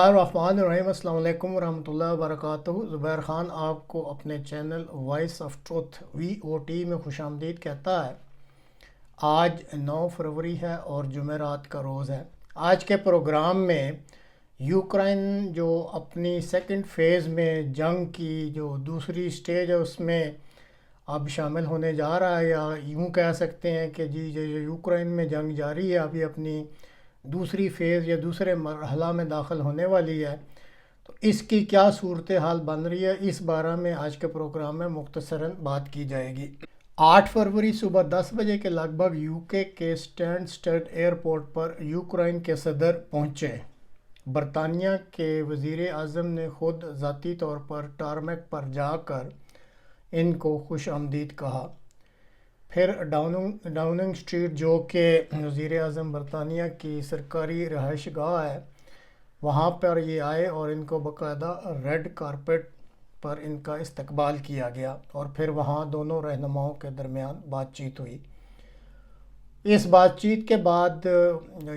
बिस्मिल्लाहिर्रहमानिर्रहीम। अस्सलाम वालेकुम रहमतुल्लाहि व बरकातुहू। ज़ुबैर ख़ान आपको अपने channel voice of truth VOT में खुशामदीद कहता है। आज 9 फरवरी है और जुमेरात का रोज़ है। आज के प्रोग्राम में यूक्रेन जो अपनी सेकंड फेज़ में जंग की जो दूसरी स्टेज है उसमें अब शामिल होने जा रहा है, या यूँ कह सकते हैं कि जी जो यूक्रेन में जंग जारी है अभी अपनी दूसरी फेज़ या दूसरे मरहला में दाखिल होने वाली है, तो इसकी क्या सूरत हाल बन रही है, इस बारे में आज के प्रोग्राम में मुख्तसरन बात की जाएगी। 8 फरवरी सुबह 10 बजे के लगभग यूके के स्टैनस्टेड एयरपोर्ट पर यूक्रेन के सदर पहुंचे। बरतानिया के वज़ीर आज़म ने खुद ज़ाती तौर पर टारमेक पर जाकर इनको खुश आमदीद कहा। फिर डाउनिंग स्ट्रीट, जो कि वज़ीर आज़म बरतानिया की सरकारी रहाइश गाह है, वहाँ पर ये आए और इनको बाकायदा रेड कारपेट पर इनका इस्तकबाल किया गया और फिर वहाँ दोनों रहनुमाओं के दरमियान बातचीत हुई। इस बातचीत के बाद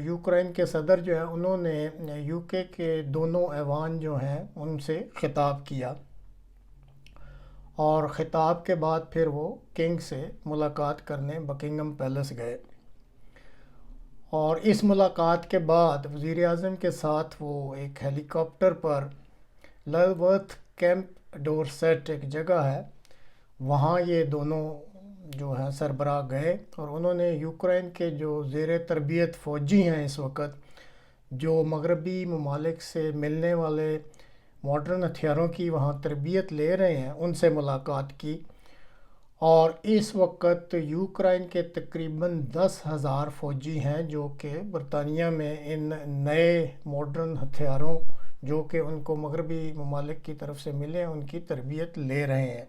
यूक्रेन के सदर जो है उन्होंने यूके के दोनों ऐवान जो हैं उनसे खिताब किया और ख़िताब के बाद फिर वो किंग से मुलाकात करने बकिंगम पैलेस गए और इस मुलाकात के बाद वज़ीर आज़म के साथ वो एक हेलीकॉप्टर पर लववर्थ कैंप डोरसेट एक जगह है, वहाँ ये दोनों जो हैं सरबराह गए और उन्होंने यूक्रेन के जो ज़ेर तरबियत फ़ौजी हैं इस वक्त, जो मगरबी ममालिक से मिलने वाले मॉडर्न हथियारों की वहाँ तरबियत ले रहे हैं, उनसे मुलाकात की। और इस वक्त यूक्रेन के तकरीबन 10,000 फ़ौजी हैं जो कि बरतानिया में इन नए मॉडर्न हथियारों जो कि उनको मगरबी ममालिक की तरफ से मिले हैं उनकी तरबियत ले रहे हैं।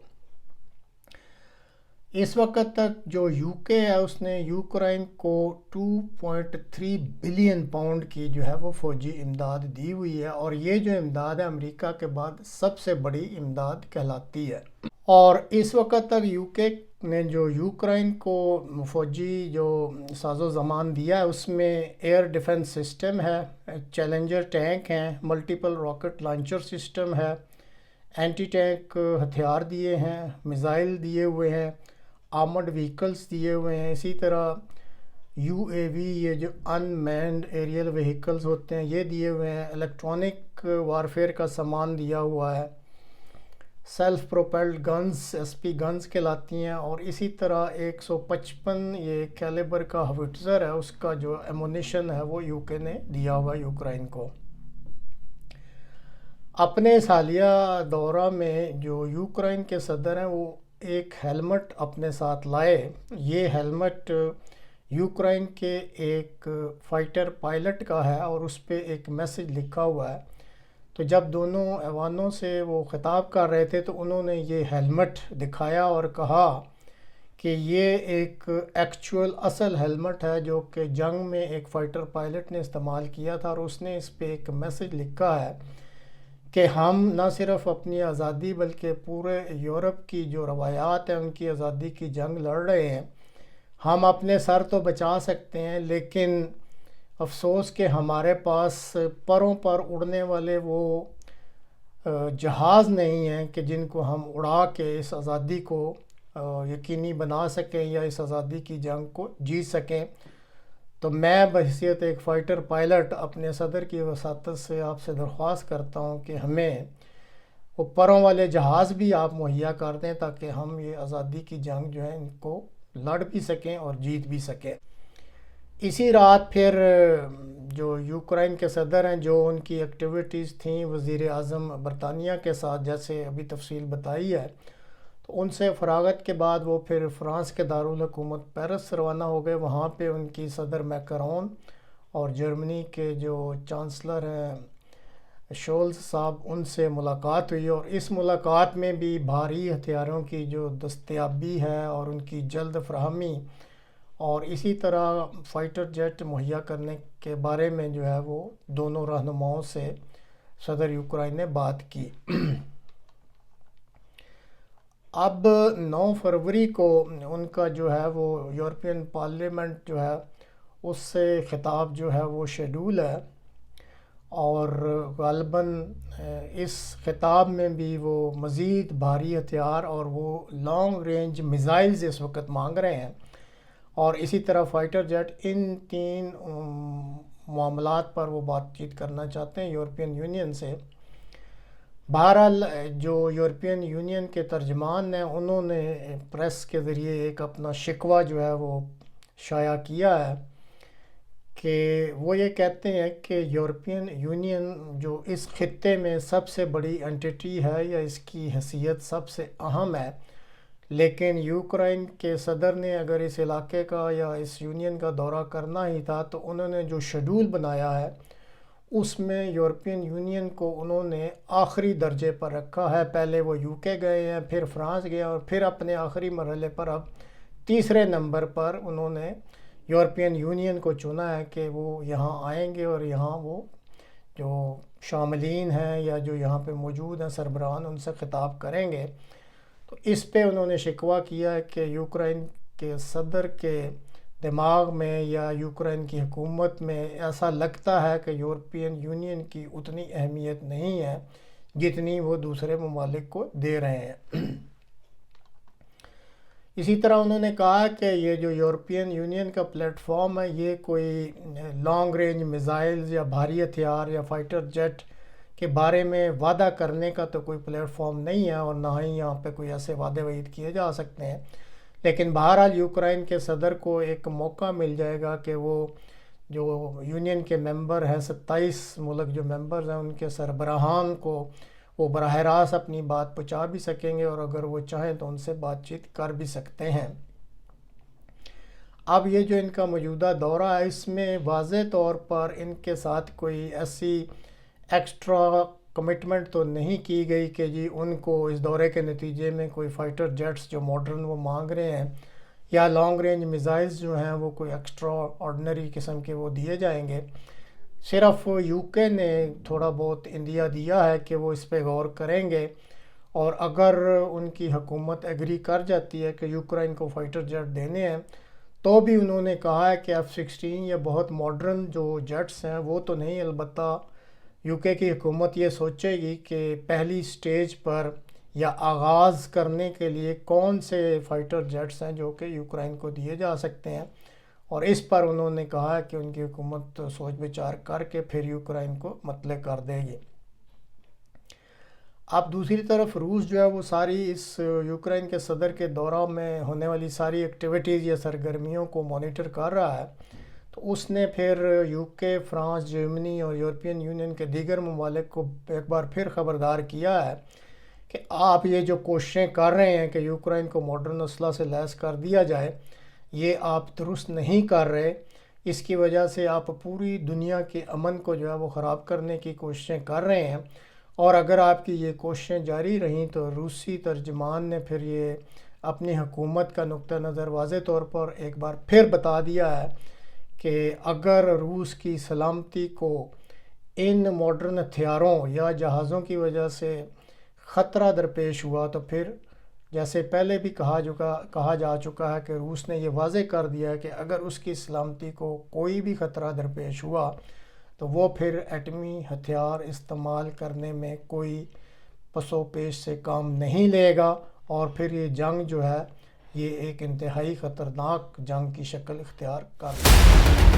इस वक्त तक जो यूके है उसने यूक्रेन को 2.3 बिलियन पाउंड की जो है वो फ़ौजी इमदाद दी हुई है और ये जो इमदाद है अमेरिका के बाद सबसे बड़ी इमदाद कहलाती है। और इस वक्त तक यूके ने जो यूक्रेन को फ़ौजी जो साजो ज़मान दिया है उसमें एयर डिफेंस सिस्टम है, चैलेंजर टैंक हैं, मल्टीपल रॉकेट लॉन्चर सिस्टम है, एंटी टैंक हथियार दिए हैं, मिज़ाइल दिए हुए हैं, आर्मर्ड व्हीकल्स दिए हुए हैं, इसी तरह UAV ये जो अनमैन्ड एरियल व्हीकल्स होते हैं ये दिए हुए हैं, इलेक्ट्रॉनिक वारफेयर का सामान दिया हुआ है, self propelled guns SP guns कहलाती हैं और इसी तरह 155 ये कैलिबर का हविट्ज़र है उसका जो एमुनिशन है वो यूके ने दिया हुआ यूक्रेन को। अपने इस हालिया दौरा में जो यूक्रेन के सदर हैं वो एक हेलमेट अपने साथ लाए। ये हेलमेट यूक्रेन के एक फ़ाइटर पायलट का है और उस पर एक मैसेज लिखा हुआ है। तो जब दोनों ऐवानों से वो ख़िताब कर रहे थे तो उन्होंने ये हेलमेट दिखाया और कहा कि ये एक एक्चुअल असल हेलमेट है जो कि जंग में एक फ़ाइटर पायलट ने इस्तेमाल किया था और उसने इस पे एक मैसेज लिखा है कि हम न सिर्फ़ अपनी आज़ादी बल्कि पूरे यूरोप की जो रवायात हैं उनकी आज़ादी की जंग लड़ रहे हैं। हम अपने सर तो बचा सकते हैं लेकिन अफसोस कि हमारे पास परों पर उड़ने वाले वो जहाज़ नहीं हैं कि जिनको हम उड़ा के इस आज़ादी को यकीनी बना सकें या इस आज़ादी की जंग को जीत सकें। तो मैं बहैसियत एक फ़ाइटर पायलट अपने सदर की वसातत से आपसे दरख्वास्त करता हूं कि हमें वो परों वाले जहाज़ भी आप मुहैया कर दें ताकि हम ये आज़ादी की जंग जो है इनको लड़ भी सकें और जीत भी सकें। इसी रात फिर जो यूक्रेन के सदर हैं जो उनकी एक्टिविटीज़ थी वज़ीर आज़म बरतानिया के साथ जैसे अभी तफसील बताई है, तो उनसे फ़रागत के बाद वो फिर फ़्रांस के दारुल हुकूमत पेरिस रवाना हो गए। वहाँ पे उनकी सदर मैक्रोन और जर्मनी के जो चांसलर हैं शोल्स साहब उनसे मुलाकात हुई और इस मुलाकात में भी भारी हथियारों की जो दस्तयाबी है और उनकी जल्द फराहमी और इसी तरह फ़ाइटर जेट मुहैया करने के बारे में जो है वो दोनों रहनुमाओं से सदर यूक्रेन ने बात की। अब 9 फरवरी को उनका जो है वो यूरोपियन पार्लियामेंट जो है उससे खिताब जो है वो शेड्यूल है اور غالباً اس خطاب میں بھی وہ مزید بھاری ہتھیار اور وہ لانگ رینج میزائلز اس وقت مانگ رہے ہیں، اور اسی طرح فائٹر جیٹ، ان تین معاملات پر وہ بات چیت کرنا چاہتے ہیں یورپین یونین سے۔ بہرحال جو یورپین یونین کے ترجمان ہیں انہوں نے پریس کے ذریعے ایک اپنا شکوہ جو ہے وہ شائع کیا ہے کہ وہ یہ کہتے ہیں کہ یورپین یونین جو اس خطے میں سب سے بڑی انٹیٹی ہے یا اس کی حیثیت سب سے اہم ہے، لیکن یوکرائن کے صدر نے اگر اس علاقے کا یا اس یونین کا دورہ کرنا ہی تھا تو انہوں نے جو شیڈول بنایا ہے اس میں یورپین یونین کو انہوں نے آخری درجے پر رکھا ہے۔ پہلے وہ یو کے گئے ہیں، پھر فرانس گئے اور پھر اپنے آخری مرحلے پر اب تیسرے نمبر پر انہوں نے یورپین یونین کو چنا ہے کہ وہ یہاں آئیں گے اور یہاں وہ جو شاملین ہیں یا جو یہاں پہ موجود ہیں سربراہان ان سے خطاب کریں گے۔ تو اس پہ انہوں نے شکوہ کیا ہے کہ یوکرائن کے صدر کے دماغ میں یا یوکرائن کی حکومت میں ایسا لگتا ہے کہ یورپین یونین کی اتنی اہمیت نہیں ہے جتنی وہ دوسرے ممالک کو دے رہے ہیں۔ اسی طرح انہوں نے کہا کہ یہ جو یورپین یونین کا پلیٹ فارم ہے یہ کوئی لانگ رینج میزائلز یا بھاری ہتھیار یا فائٹر جیٹ کے بارے میں وعدہ کرنے کا تو کوئی پلیٹ فارم نہیں ہے، اور نہ ہی یہاں پہ کوئی ایسے وعدے وعید کیے جا سکتے ہیں۔ لیکن بہرحال یوکرائن کے صدر کو ایک موقع مل جائے گا کہ وہ جو یونین کے ممبر ہیں 27 ملک جو ممبرز ہیں ان کے سربراہان کو وہ براہ راست اپنی بات پہنچا بھی سکیں گے، اور اگر وہ چاہیں تو ان سے بات چیت کر بھی سکتے ہیں۔ اب یہ جو ان کا موجودہ دورہ ہے اس میں واضح طور پر ان کے ساتھ کوئی ایسی ایکسٹرا کمٹمنٹ تو نہیں کی گئی کہ جی ان کو اس دورے کے نتیجے میں کوئی فائٹر جیٹس جو ماڈرن وہ مانگ رہے ہیں یا لانگ رینج میزائلز جو ہیں وہ کوئی ایکسٹرا آرڈنری قسم کے وہ دیے جائیں گے۔ صرف یو کے نے تھوڑا بہت اندیا دیا ہے کہ وہ اس پہ غور کریں گے، اور اگر ان کی حکومت ایگری کر جاتی ہے کہ یوکرائن کو فائٹر جیٹ دینے ہیں تو بھی انہوں نے کہا ہے کہ F-16 یا بہت ماڈرن جو جیٹس ہیں وہ تو نہیں، البتہ یو کے کی حکومت یہ سوچے گی کہ پہلی سٹیج پر یا آغاز کرنے کے لیے کون سے فائٹر جیٹس ہیں جو کہ یوکرائن کو دیے جا سکتے ہیں، اور اس پر انہوں نے کہا ہے کہ ان کی حکومت سوچ بچار کر کے پھر یوکرائن کو مطلع کر دے گی۔ اب دوسری طرف روس جو ہے وہ ساری اس یوکرائن کے صدر کے دورہ میں ہونے والی ساری ایکٹیویٹیز یا سرگرمیوں کو مانیٹر کر رہا ہے، تو اس نے پھر یو کے، فرانس، جرمنی اور یورپین یونین کے دیگر ممالک کو ایک بار پھر خبردار کیا ہے کہ آپ یہ جو کوششیں کر رہے ہیں کہ یوکرائن کو ماڈرن اسلحہ سے لیس کر دیا جائے یہ آپ درست نہیں کر رہے، اس کی وجہ سے آپ پوری دنیا کے امن کو جو ہے وہ خراب کرنے کی کوششیں کر رہے ہیں، اور اگر آپ کی یہ کوششیں جاری رہیں تو روسی ترجمان نے پھر یہ اپنی حکومت کا نقطہ نظر واضح طور پر ایک بار پھر بتا دیا ہے کہ اگر روس کی سلامتی کو ان ماڈرن ہتھیاروں یا جہازوں کی وجہ سے خطرہ درپیش ہوا تو پھر جیسے پہلے بھی کہا جا چکا ہے کہ روس نے یہ واضح کر دیا ہے کہ اگر اس کی سلامتی کو کوئی بھی خطرہ درپیش ہوا تو وہ پھر ایٹمی ہتھیار استعمال کرنے میں کوئی پس و پیش سے کام نہیں لے گا، اور پھر یہ جنگ جو ہے یہ ایک انتہائی خطرناک جنگ کی شکل اختیار کر سکتی ہے۔